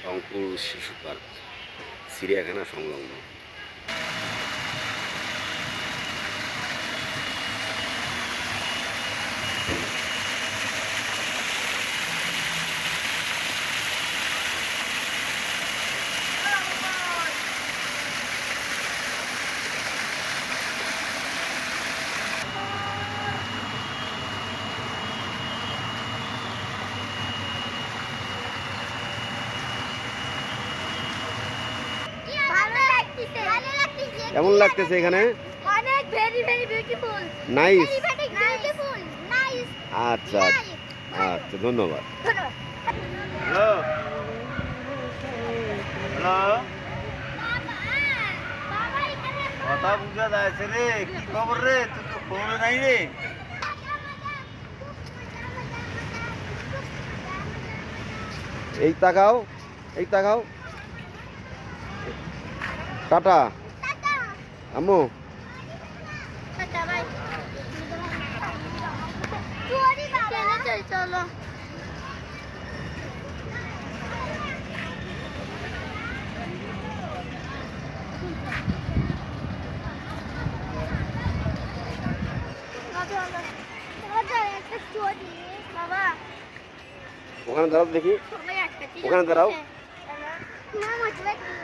রংপুর শিশু পার্ক চিড়িয়াখানা সংলগ্ন। কেমন লাগতেছে এখানে? অনেক very very beautiful, nice. Very beautiful, nice. আচ্ছা আচ্ছা, ধন্যবাদ। হ্যালো হ্যালো, বাবা এখানে কথা বুঝা যাচ্ছে রে। কি খবর রে? তুই তো ফোন নাই রে। এই তাকাও, এই তাকাও। টাটা আম্মু। Tata bye. চুরি বাবা চলো। বাবা ওখানে দাঁড়াও দেখি, ওখানে দাঁড়াও।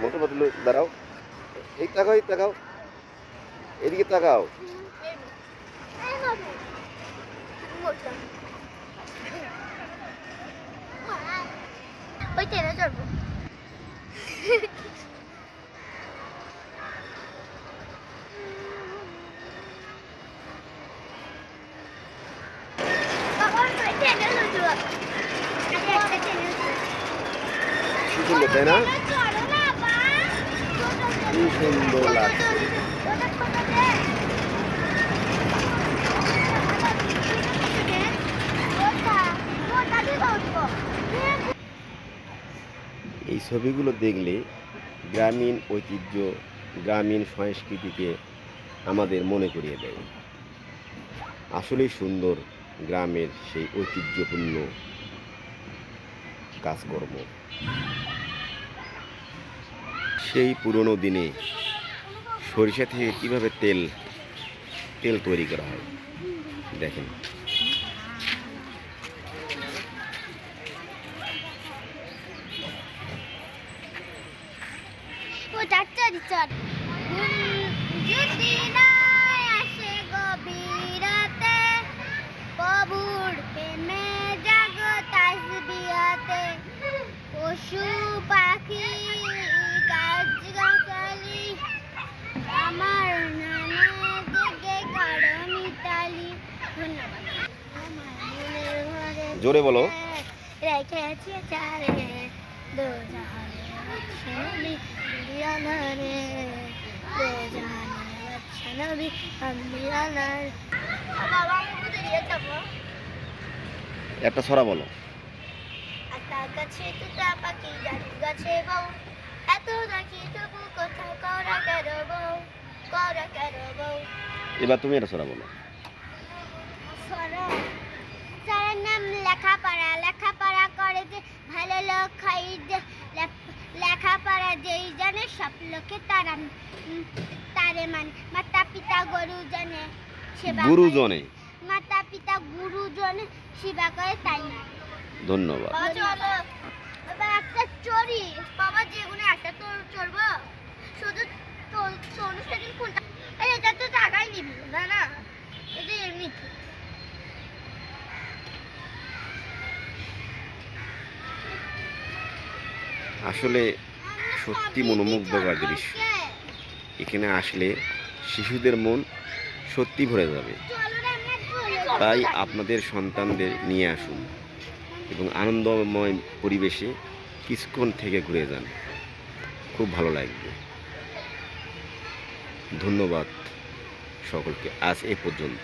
মোটর বদলে দাঁড়াও। এই তাকাও, এই তাকাও, এদিকে তাকাও। ওই ট্রেনে চড়বো। কি সুন্দর, তাই না? কি সুন্দর লাগছে। এই ছবিগুলো দেখলে গ্রামীণ ঐতিহ্য, গ্রামীণ সংস্কৃতিকে আমাদের মনে করিয়ে দেয়। আসলেই সুন্দর গ্রামের সেই ঐতিহ্যপূর্ণ কাজকর্ম। সেই পুরনো দিনে সরিষা থেকে কিভাবে তেল তৈরি করা হয় দেখেন। যদি না আসে গভীরাতে, প্রভুর প্রেমে জাগো তাসবিহাতে, পশু পাখি গাছগাছালি আমার নানা দিকে কারো মিতালি। ধন্যবাদ। আমার মনের ঘরে জোরে বলো। রেখেছি চারে দোজাহানের বাদশা নবী আম্বিয়ানারে, দোজাহানের বাদশা নবী আম্বিয়ানার। বাবা আমি কোথায় নিয়ে যাবো? একটা ছড়া বলো। আতা গাছে তুতা পাখি গাছ গাছে বউ, এত দেখি তবু কোথাও করা কেন বউ, করা কেন বউ। এবার তুমি একটা ছড়া বলো। যার নাম লেখাপড়া করে যে ভালো লোক হয়, লেখাপড়া যেই জানে সব লোকে তারে মানে। মাতা পিতা গুরুজনে সেবা, গুরুজনে, মাতা পিতা গুরুজনে সেবা করে, তাই না? ধন্যবাদ। চলো বাবা একটা চড়ি। বাবা যেগুলো একটা তো চড়বো, শুধু সোনু সেদিন কোনটা? এটা তো টাকাই নিবি না, না এটা এমনি। আসলে সত্যি মনোমুগ্ধকর দৃশ্য। এখানে আসলে শিশুদের মন সত্যি ভরে যাবে। তাই আপনাদের সন্তানদের নিয়ে আসুন এবং আনন্দময় পরিবেশে কিছুক্ষণ থেকে ঘুরে যান, খুব ভালো লাগবে। ধন্যবাদ সকলকে, আজ এ পর্যন্ত।